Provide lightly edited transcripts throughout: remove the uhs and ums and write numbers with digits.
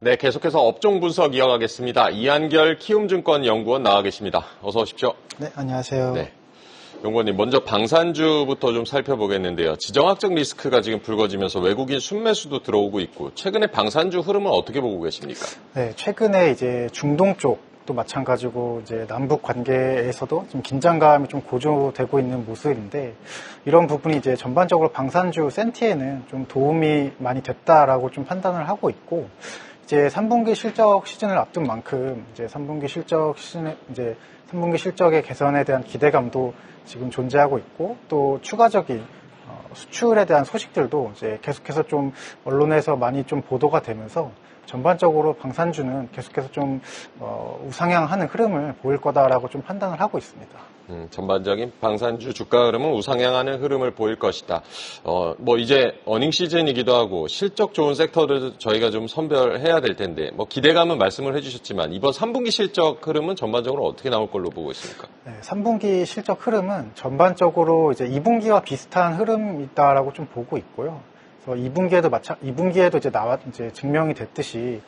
네, 계속해서 업종 분석 이어가겠습니다. 이한결 키움증권 연구원 나와 계십니다. 어서 오십시오. 네, 안녕하세요. 네. 연구원님, 먼저 방산주부터 좀 살펴보겠는데요. 지정학적 리스크가 지금 불거지면서 외국인 순매수도 들어오고 있고, 최근에 방산주 흐름은 어떻게 보고 계십니까? 네, 최근에 이제 중동 쪽도 마찬가지고 이제 남북 관계에서도 좀 긴장감이 좀 고조되고 있는 모습인데, 이런 부분이 이제 전반적으로 방산주 센티에는 좀 도움이 많이 됐다라고 좀 판단을 하고 있고, 이제 3분기 실적 시즌을 앞둔 만큼 이제 3분기 실적의 개선에 대한 기대감도 지금 존재하고 있고, 또 추가적인 수출에 대한 소식들도 이제 계속해서 좀 언론에서 많이 좀 보도가 되면서 전반적으로 방산주는 계속해서 좀 우상향하는 흐름을 보일 거다라고 좀 판단을 하고 있습니다. 전반적인 방산주 주가 흐름은 우상향하는 흐름을 보일 것이다. 이제 어닝 시즌이기도 하고 실적 좋은 섹터를 저희가 좀 선별해야 될 텐데, 기대감은 말씀을 해주셨지만 이번 3분기 실적 흐름은 전반적으로 어떻게 나올 걸로 보고 있습니까? 네, 3분기 실적 흐름은 전반적으로 이제 2분기와 비슷한 흐름이다라고 좀 보고 있고요. 그래서 2분기에도 이제 증명이 됐듯이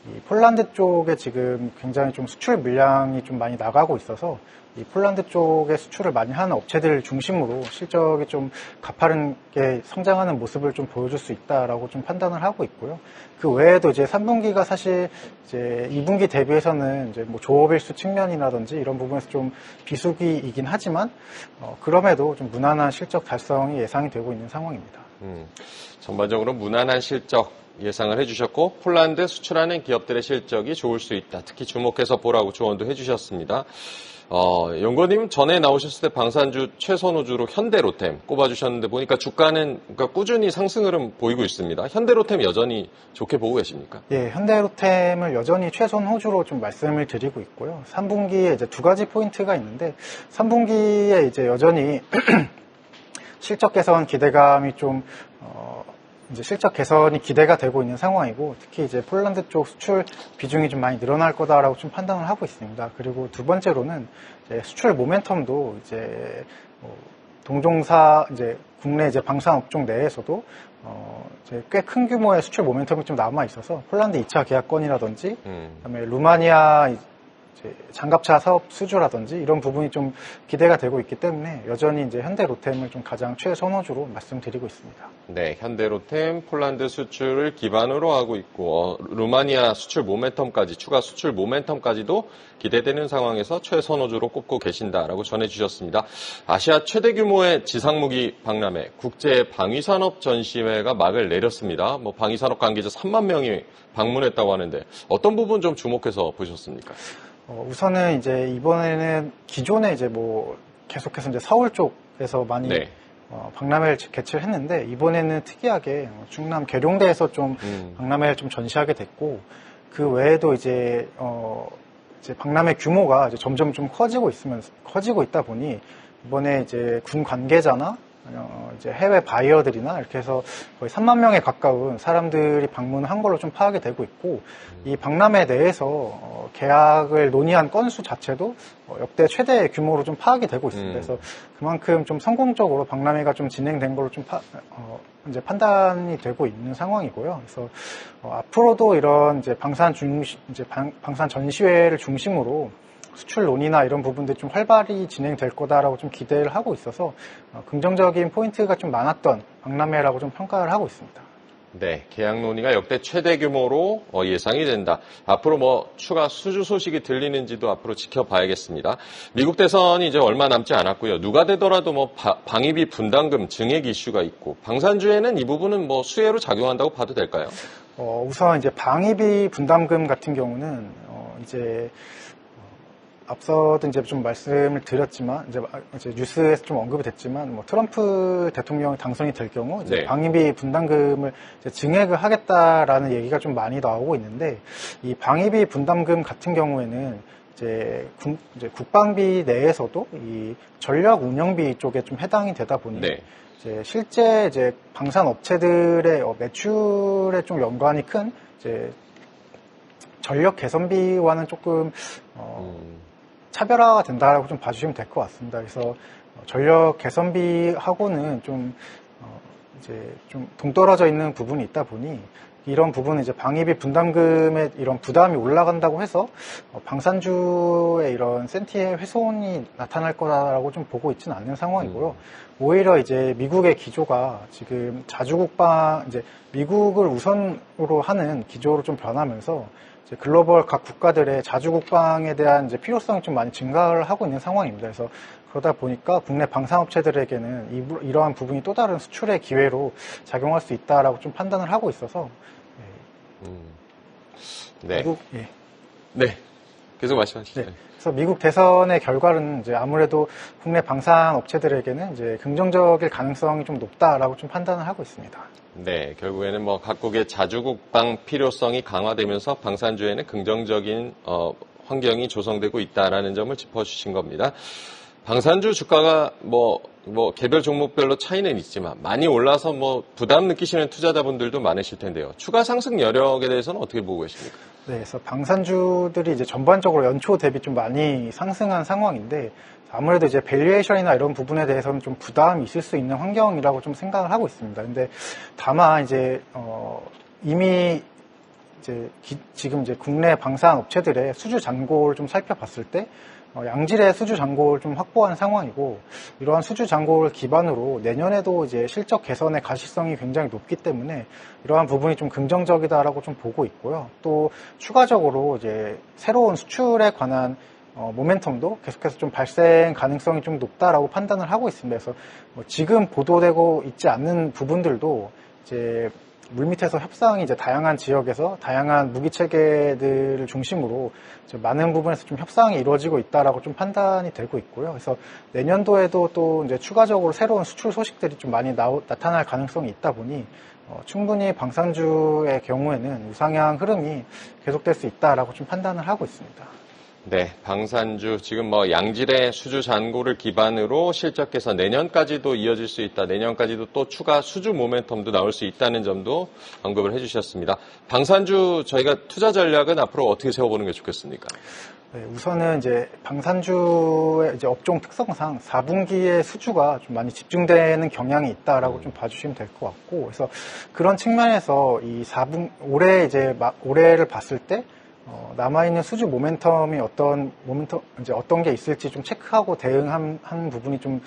이 폴란드 쪽에 지금 굉장히 좀 수출 물량이 좀 많이 나가고 있어서 이 폴란드 쪽에 수출을 많이 하는 업체들 중심으로 실적이 좀 가파르게 성장하는 모습을 좀 보여줄 수 있다라고 좀 판단을 하고 있고요. 그 외에도 이제 3분기가 사실 이제 2분기 대비해서는 이제 조업일수 측면이라든지 이런 부분에서 좀 비수기이긴 하지만 그럼에도 좀 무난한 실적 달성이 예상이 되고 있는 상황입니다. 전반적으로 무난한 실적 예상을 해주셨고, 폴란드 수출하는 기업들의 실적이 좋을 수 있다. 특히 주목해서 보라고 조언도 해주셨습니다. 연구원님 전에 나오셨을 때 방산주 최선호주로 현대로템 꼽아주셨는데 보니까 주가는 꾸준히 상승 흐름 보이고 있습니다. 현대로템 여전히 좋게 보고 계십니까? 예, 현대로템을 여전히 최선호주로 좀 말씀을 드리고 있고요. 3분기에 이제 두 가지 포인트가 있는데, 3분기에 이제 여전히 실적 개선 기대감이 좀 이제 실적 개선이 기대가 되고 있는 상황이고, 특히 이제 폴란드 쪽 수출 비중이 좀 많이 늘어날 거다라고 좀 판단을 하고 있습니다. 그리고 두 번째로는 이제 수출 모멘텀도 이제 동종사 이제 국내 이제 방산 업종 내에서도 이제 꽤 큰 규모의 수출 모멘텀이 좀 남아 있어서 폴란드 2차 계약건이라든지 그다음에 루마니아 이제 장갑차 사업 수주라든지 이런 부분이 좀 기대가 되고 있기 때문에 여전히 이제 현대로템을 좀 가장 최선호주로 말씀드리고 있습니다. 네, 현대로템 폴란드 수출을 기반으로 하고 있고 루마니아 수출 모멘텀까지 추가 수출 모멘텀까지도 기대되는 상황에서 최선호주로 꼽고 계신다라고 전해주셨습니다. 아시아 최대 규모의 지상무기 박람회 국제 방위산업 전시회가 막을 내렸습니다. 방위산업 관계자 3만 명이 방문했다고 하는데 어떤 부분 좀 주목해서 보셨습니까? 우선은 이제 이번에는 기존에 이제 계속해서 이제 서울 쪽에서 많이 네. 박람회를 개최를 했는데, 이번에는 특이하게 충남 계룡대에서 좀 박람회를 좀 전시하게 됐고, 그 외에도 이제 박람회 규모가 이제 점점 좀 커지고 있다 보니 이번에 이제 군 관계자나 이제 해외 바이어들이나 이렇게 해서 거의 3만 명에 가까운 사람들이 방문한 걸로 좀 파악이 되고 있고, 이 박람회 내에서 계약을 논의한 건수 자체도 역대 최대 규모로 좀 파악이 되고 있습니다. 그래서 그만큼 좀 성공적으로 박람회가 좀 진행된 걸로 좀 이제 판단이 되고 있는 상황이고요. 그래서 앞으로도 이런 이제 방산 전시회를 중심으로 수출 논의나 이런 부분들이 좀 활발히 진행될 거다라고 좀 기대를 하고 있어서 긍정적인 포인트가 좀 많았던 박람회라고 좀 평가를 하고 있습니다. 네, 계약 논의가 역대 최대 규모로 예상이 된다. 앞으로 추가 수주 소식이 들리는지도 앞으로 지켜봐야겠습니다. 미국 대선이 이제 얼마 남지 않았고요. 누가 되더라도 방위비 분담금 증액 이슈가 있고, 방산주에는 이 부분은 수혜로 작용한다고 봐도 될까요? 우선 이제 방위비 분담금 같은 경우는 이제 앞서도 이제 좀 말씀을 드렸지만, 이제 뉴스에서 좀 언급이 됐지만, 트럼프 대통령이 당선이 될 경우, 이제 네. 방위비 분담금을 이제 증액을 하겠다라는 얘기가 좀 많이 나오고 있는데, 이 방위비 분담금 같은 경우에는 이제 국방비 내에서도 이 전력 운영비 쪽에 좀 해당이 되다 보니, 네. 이제 실제 이제 방산 업체들의 매출에 좀 연관이 큰 이제 전력 개선비와는 조금 차별화가 된다라고 좀 봐주시면 될 것 같습니다. 그래서 전력 개선비하고는 좀 이제 좀 동떨어져 있는 부분이 있다 보니 이런 부분은 이제 방위비 분담금의 이런 부담이 올라간다고 해서 방산주의 이런 센티의 훼손이 나타날 거라고 좀 보고 있지는 않는 상황이고요. 오히려 이제 미국의 기조가 지금 자주국방, 이제 미국을 우선으로 하는 기조로 좀 변하면서 이제 글로벌 각 국가들의 자주국방에 대한 이제 필요성이 좀 많이 증가를 하고 있는 상황입니다. 그래서 그러다 보니까 국내 방산업체들에게는 이러한 부분이 또 다른 수출의 기회로 작용할 수 있다라고 좀 판단을 하고 있어서 네. 미국, 예. 네. 계속 말씀하시죠. 네. 그래서 미국 대선의 결과는 이제 아무래도 국내 방산 업체들에게는 이제 긍정적일 가능성이 좀 높다라고 좀 판단을 하고 있습니다. 네. 결국에는 뭐 각국의 자주국방 필요성이 강화되면서 방산주에는 긍정적인 환경이 조성되고 있다라는 점을 짚어주신 겁니다. 방산주 주가가 개별 종목별로 차이는 있지만 많이 올라서 부담 느끼시는 투자자분들도 많으실 텐데요. 추가 상승 여력에 대해서는 어떻게 보고 계십니까? 네, 그래서 방산주들이 이제 전반적으로 연초 대비 좀 많이 상승한 상황인데 아무래도 이제 밸류에이션이나 이런 부분에 대해서는 좀 부담이 있을 수 있는 환경이라고 좀 생각을 하고 있습니다. 근데 다만 이제 이미 이제 지금 이제 국내 방산 업체들의 수주 잔고를 좀 살펴봤을 때 양질의 수주 잔고를 좀 확보한 상황이고 이러한 수주 잔고를 기반으로 내년에도 이제 실적 개선의 가시성이 굉장히 높기 때문에 이러한 부분이 좀 긍정적이다라고 좀 보고 있고요. 또 추가적으로 이제 새로운 수출에 관한 모멘텀도 계속해서 좀 발생 가능성이 좀 높다라고 판단을 하고 있습니다. 그래서 지금 보도되고 있지 않는 부분들도 이제 물밑에서 협상이 이제 다양한 지역에서 다양한 무기 체계들을 중심으로 많은 부분에서 좀 협상이 이루어지고 있다라고 좀 판단이 되고 있고요. 그래서 내년도에도 또 이제 추가적으로 새로운 수출 소식들이 좀 많이 나타날 가능성이 있다 보니 충분히 방산주의 경우에는 우상향 흐름이 계속될 수 있다라고 좀 판단을 하고 있습니다. 네, 방산주 지금 양질의 수주 잔고를 기반으로 실적 개선 내년까지도 이어질 수 있다. 내년까지도 또 추가 수주 모멘텀도 나올 수 있다는 점도 언급을 해주셨습니다. 방산주 저희가 투자 전략은 앞으로 어떻게 세워보는 게 좋겠습니까? 네, 우선은 이제 방산주의 이제 업종 특성상 4분기에 수주가 좀 많이 집중되는 경향이 있다라고 좀 봐주시면 될 것 같고, 그래서 그런 측면에서 이 올해를 봤을 때 남아있는 수주 모멘텀이 어떤 게 있을지 좀 체크하고 대응한 부분이 좀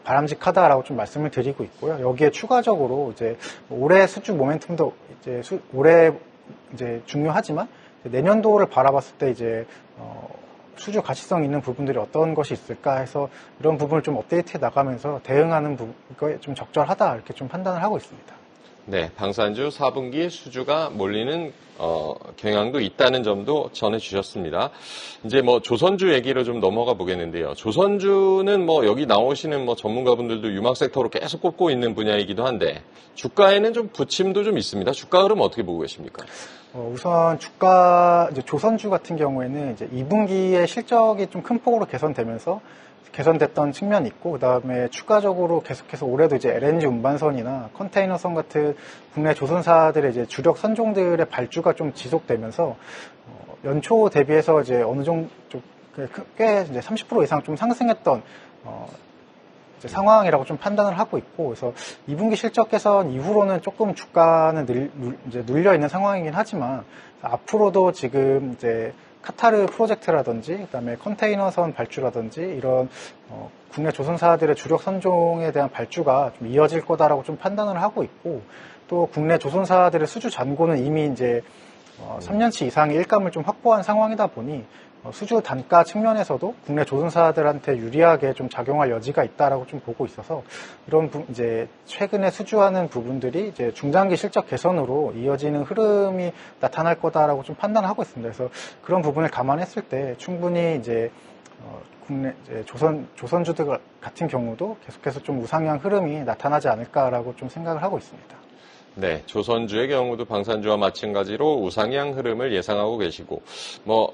바람직하다라고 좀 말씀을 드리고 있고요. 여기에 추가적으로 이제 올해 수주 모멘텀도 올해 중요하지만 내년도를 바라봤을 때 이제 수주 가시성 있는 부분들이 어떤 것이 있을까 해서 이런 부분을 좀 업데이트해 나가면서 대응하는 거에 좀 적절하다 이렇게 좀 판단을 하고 있습니다. 네, 방산주 4분기 수주가 몰리는 경향도 있다는 점도 전해주셨습니다. 이제 조선주 얘기로 좀 넘어가 보겠는데요. 조선주는 여기 나오시는 전문가분들도 유막 섹터로 계속 꼽고 있는 분야이기도 한데 주가에는 좀 부침도 좀 있습니다. 주가 흐름 어떻게 보고 계십니까? 우선 이제 조선주 같은 경우에는 이제 2분기에 실적이 좀 큰 폭으로 개선됐던 측면이 있고, 그 다음에 추가적으로 계속해서 올해도 이제 LNG 운반선이나 컨테이너선 같은 국내 조선사들의 이제 주력 선종들의 발주가 좀 지속되면서, 연초 대비해서 이제 어느 정도 꽤 이제 30% 이상 좀 상승했던, 이제 상황이라고 좀 판단을 하고 있고, 그래서 2분기 실적 개선 이후로는 조금 주가는 이제 눌려 있는 상황이긴 하지만, 앞으로도 지금 이제 카타르 프로젝트라든지 그다음에 컨테이너선 발주라든지 이런 국내 조선사들의 주력 선종에 대한 발주가 좀 이어질 거다라고 좀 판단을 하고 있고 또 국내 조선사들의 수주 잔고는 이미 이제 3년치 이상의 일감을 좀 확보한 상황이다 보니 수주 단가 측면에서도 국내 조선사들한테 유리하게 좀 작용할 여지가 있다라고 좀 보고 있어서 이런 이제 최근에 수주하는 부분들이 이제 중장기 실적 개선으로 이어지는 흐름이 나타날 거다라고 좀 판단하고 있습니다. 그래서 그런 부분을 감안했을 때 충분히 이제 국내 이제 조선주들 같은 경우도 계속해서 좀 우상향 흐름이 나타나지 않을까라고 좀 생각을 하고 있습니다. 네, 조선주의 경우도 방산주와 마찬가지로 우상향 흐름을 예상하고 계시고,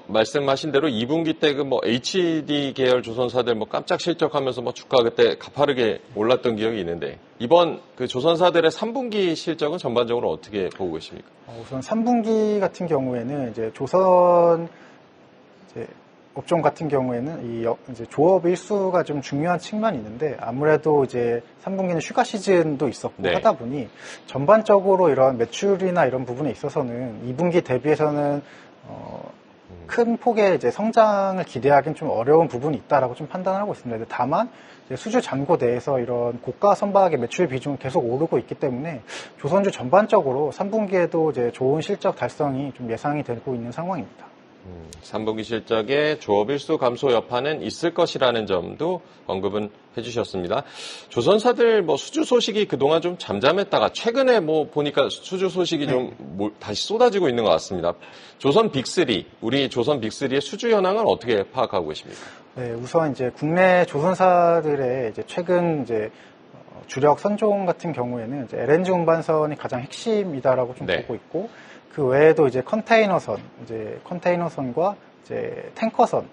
말씀하신 대로 2분기 때 HD 계열 조선사들 깜짝 실적하면서 주가 그때 가파르게 올랐던 기억이 있는데, 이번 그 조선사들의 3분기 실적은 전반적으로 어떻게 보고 계십니까? 우선 3분기 같은 경우에는 이제 업종 같은 경우에는 이제 조업 일수가 좀 중요한 측면이 있는데 아무래도 이제 3분기는 휴가 시즌도 있었고 네. 하다 보니 전반적으로 이런 매출이나 이런 부분에 있어서는 2분기 대비해서는 큰 폭의 이제 성장을 기대하기는 좀 어려운 부분이 있다라고 좀 판단하고 있습니다. 다만 이제 수주 잔고 내에서 이런 고가 선박의 매출 비중은 계속 오르고 있기 때문에 조선주 전반적으로 3분기에도 이제 좋은 실적 달성이 좀 예상이 되고 있는 상황입니다. 3분기 실적에 조업 일수 감소 여파는 있을 것이라는 점도 언급은 해주셨습니다. 조선사들 뭐 수주 소식이 그동안 좀 잠잠했다가 최근에 뭐 보니까 수주 소식이 좀 다시 쏟아지고 있는 것 같습니다. 조선 빅3, 우리 조선 빅3의 수주 현황을 어떻게 파악하고 계십니까? 네, 우선 이제 국내 조선사들의 이제 최근 이제 주력 선종 같은 경우에는 이제 LNG 운반선이 가장 핵심이다라고 좀 보고 있고 그 외에도 이제 컨테이너선과 이제 탱커선,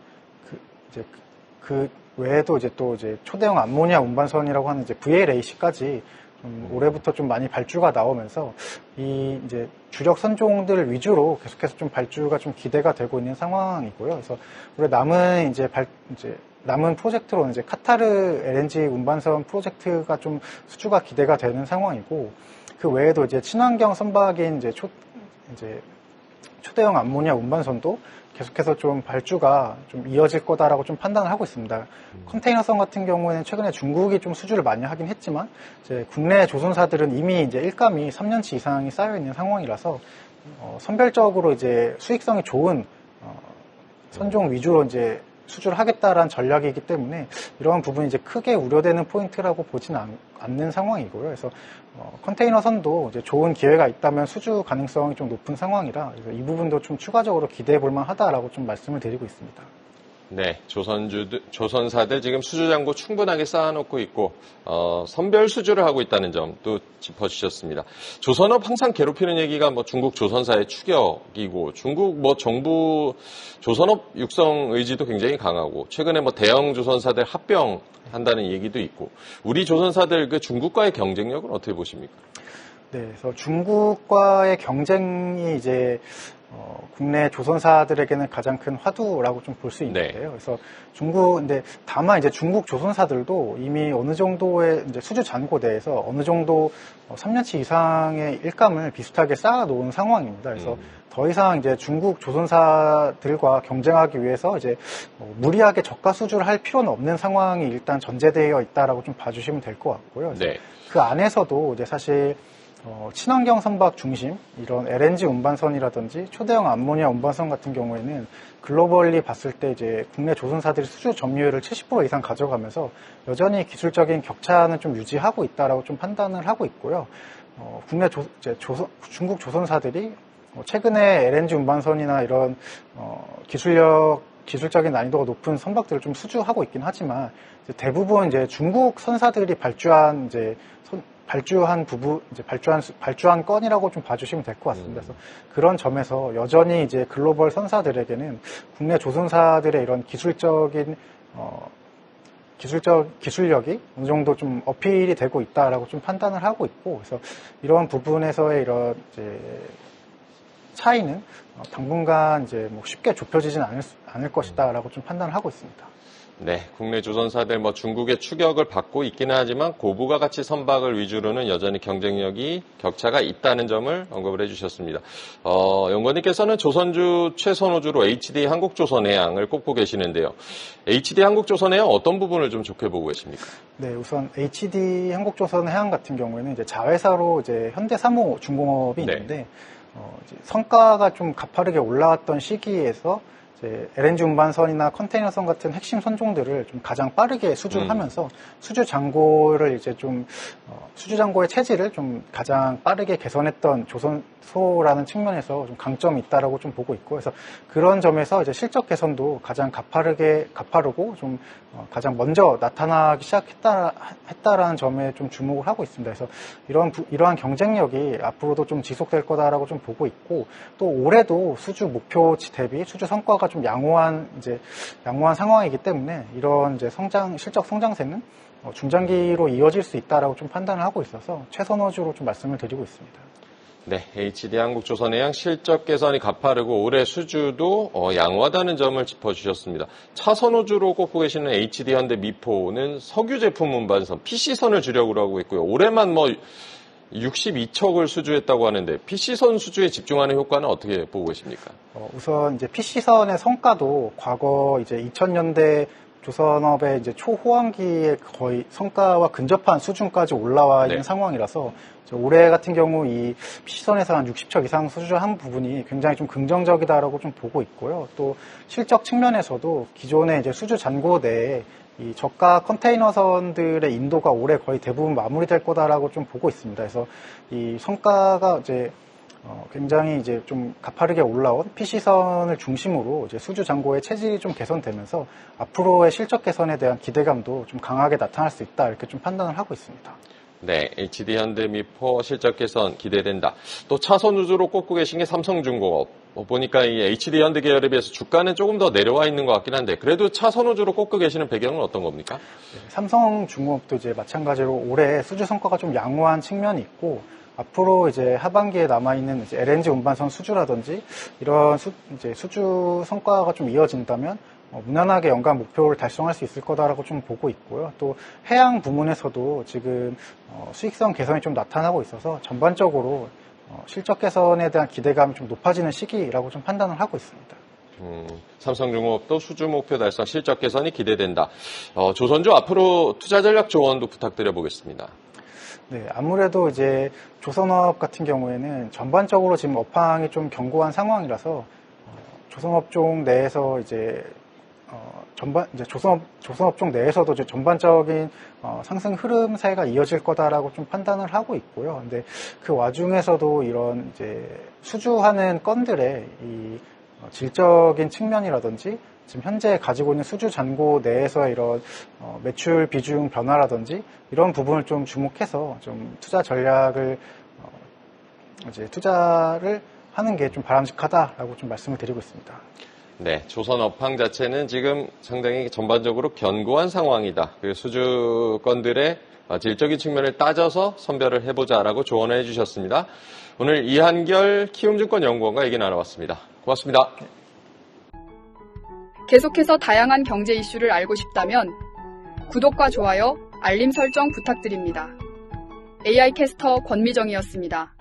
그 외에도 이제 또 이제 초대형 암모니아 운반선이라고 하는 이제 VLAC까지 올해부터 좀 많이 발주가 나오면서 이 이제 주력 선종들 위주로 계속해서 좀 발주가 좀 기대가 되고 있는 상황이고요. 그래서 올해 남은 남은 프로젝트로는 이제 카타르 LNG 운반선 프로젝트가 좀 수주가 기대가 되는 상황이고 그 외에도 이제 친환경 선박인 이제 초대형 암모니아 운반선도 계속해서 좀 발주가 좀 이어질 거다라고 좀 판단을 하고 있습니다. 컨테이너선 같은 경우에는 최근에 중국이 좀 수주를 많이 하긴 했지만 이제 국내 조선사들은 이미 이제 일감이 3년치 이상이 쌓여 있는 상황이라서 선별적으로 이제 수익성이 좋은 선종 위주로 이제 수주를 하겠다라는 전략이기 때문에 이러한 부분이 이제 크게 우려되는 포인트라고 보지는 않는 상황이고요. 그래서 컨테이너선도 이제 좋은 기회가 있다면 수주 가능성이 좀 높은 상황이라 그래서 이 부분도 좀 추가적으로 기대해 볼 만하다라고 좀 말씀을 드리고 있습니다. 네, 조선사들 지금 수주 잔고 충분하게 쌓아놓고 있고 선별 수주를 하고 있다는 점도 짚어주셨습니다. 조선업 항상 괴롭히는 얘기가 뭐 중국 조선사의 추격이고 중국 뭐 정부 조선업 육성 의지도 굉장히 강하고 최근에 뭐 대형 조선사들 합병한다는 얘기도 있고 우리 조선사들 그 중국과의 경쟁력은 어떻게 보십니까? 네, 그래서 중국과의 경쟁이 이제 국내 조선사들에게는 가장 큰 화두라고 좀 볼 수 있는데요. 그래서 근데 다만 이제 중국 조선사들도 이미 어느 정도의 이제 수주 잔고 내에서 어느 정도 3년치 이상의 일감을 비슷하게 쌓아놓은 상황입니다. 그래서 더 이상 이제 중국 조선사들과 경쟁하기 위해서 이제 무리하게 저가 수주를 할 필요는 없는 상황이 일단 전제되어 있다라고 좀 봐주시면 될 것 같고요. 그래서 그 안에서도 이제 사실 친환경 선박 중심 이런 LNG 운반선이라든지 초대형 암모니아 운반선 같은 경우에는 글로벌리 봤을 때 이제 국내 조선사들이 수주 점유율을 70% 이상 가져가면서 여전히 기술적인 격차는 좀 유지하고 있다라고 좀 판단을 하고 있고요. 국내 중국 조선사들이 최근에 LNG 운반선이나 이런 기술적인 난이도가 높은 선박들을 좀 수주하고 있긴 하지만 대부분 이제 중국 선사들이 발주한 건이라고 좀 봐주시면 될 것 같습니다. 그래서 그런 점에서 여전히 이제 글로벌 선사들에게는 국내 조선사들의 이런 기술력이 어느 정도 좀 어필이 되고 있다라고 좀 판단을 하고 있고, 그래서 이러한 부분에서의 이런 이제 차이는 당분간 이제 뭐 쉽게 좁혀지진 않을 것이다라고 좀 판단을 하고 있습니다. 네, 국내 조선사들 뭐 중국의 추격을 받고 있기는 하지만 고부가 가치 선박을 위주로는 여전히 경쟁력이 격차가 있다는 점을 언급을 해주셨습니다. 연구원님께서는 조선주 최선호주로 HD 한국조선해양을 꼽고 계시는데요. HD 한국조선해양 어떤 부분을 좀 좋게 보고 계십니까? 네, 우선 HD 한국조선해양 같은 경우에는 이제 자회사로 이제 현대사무중공업이 있는데 이제 성과가 좀 가파르게 올라왔던 시기에서 LNG 운반선이나 컨테이너선 같은 핵심 선종들을 좀 가장 빠르게 수주를 하면서 수주 잔고를 이제 좀 수주 잔고의 체질을 좀 가장 빠르게 개선했던 조선소라는 측면에서 좀 강점이 있다라고 좀 보고 있고, 그래서 그런 점에서 이제 실적 개선도 가장 가파르고 좀 가장 먼저 나타나기 시작했다라는 점에 좀 주목을 하고 있습니다. 그래서 이러한 경쟁력이 앞으로도 좀 지속될 거다라고 좀 보고 있고, 또 올해도 수주 목표치 대비 수주 성과가 좀 양호한 상황이기 때문에 이런 이제 실적 성장세는 중장기로 이어질 수 있다라고 좀 판단을 하고 있어서 최선호주로 좀 말씀을 드리고 있습니다. 네, HD 한국조선해양 실적 개선이 가파르고 올해 수주도 양호하다는 점을 짚어주셨습니다. 차선호주로 꼽고 계시는 HD 현대 미포는 석유 제품 운반선 PC선을 주력으로 하고 있고요. 올해만 62척을 수주했다고 하는데 PC선 수주에 집중하는 효과는 어떻게 보고 계십니까? 우선 이제 PC선의 성과도 과거 이제 2000년대 조선업의 이제 초호황기에 거의 성과와 근접한 수준까지 올라와 있는 네. 상황이라서 올해 같은 경우 이 PC선에서 한 60척 이상 수주한 부분이 굉장히 좀 긍정적이다라고 좀 보고 있고요. 또 실적 측면에서도 기존의 이제 수주 잔고 내에 이 저가 컨테이너선들의 인도가 올해 거의 대부분 마무리될 거다라고 좀 보고 있습니다. 그래서 이 성과가 이제 굉장히 이제 좀 가파르게 올라온 PC선을 중심으로 이제 수주 잔고의 체질이 좀 개선되면서 앞으로의 실적 개선에 대한 기대감도 좀 강하게 나타날 수 있다 이렇게 좀 판단을 하고 있습니다. 네, HD 현대미포 실적 개선 기대된다. 또 차선 우주로 꼽고 계신 게 삼성중공업. 보니까 이 HD 현대 계열에 비해서 주가는 조금 더 내려와 있는 것 같긴 한데 그래도 차선 우주로 꼽고 계시는 배경은 어떤 겁니까? 네, 삼성중공업도 이제 마찬가지로 올해 수주 성과가 좀 양호한 측면이 있고 앞으로 이제 하반기에 남아있는 이제 LNG 운반선 수주라든지 이런 이제 수주 성과가 좀 이어진다면 무난하게 연간 목표를 달성할 수 있을 거다라고 좀 보고 있고요. 또 해양 부문에서도 지금 수익성 개선이 좀 나타나고 있어서 전반적으로 실적 개선에 대한 기대감이 좀 높아지는 시기라고 좀 판단을 하고 있습니다. 삼성중공업도 수주 목표 달성 실적 개선이 기대된다. 조선주 앞으로 투자 전략 조언도 부탁드려 보겠습니다. 네, 아무래도 이제 조선업 같은 경우에는 전반적으로 지금 업황이 좀 견고한 상황이라서 조선업종 내에서 이제 이제 조선업종 내에서도 이제 전반적인 상승 흐름세가 이어질 거다라고 좀 판단을 하고 있고요. 근데 그 와중에서도 이런 이제 수주하는 건들의 이 질적인 측면이라든지 지금 현재 가지고 있는 수주 잔고 내에서의 이런 매출 비중 변화라든지 이런 부분을 좀 주목해서 좀 투자 전략을 이제 투자를 하는 게 좀 바람직하다라고 좀 말씀을 드리고 있습니다. 네, 조선 업황 자체는 지금 상당히 전반적으로 견고한 상황이다. 그 수주건들의 질적인 측면을 따져서 선별을 해보자라고 조언을 해주셨습니다. 오늘 이한결 키움증권연구원과 얘기 나눠봤습니다. 고맙습니다. 계속해서 다양한 경제 이슈를 알고 싶다면 구독과 좋아요, 알림 설정 부탁드립니다. AI 캐스터 권미정이었습니다.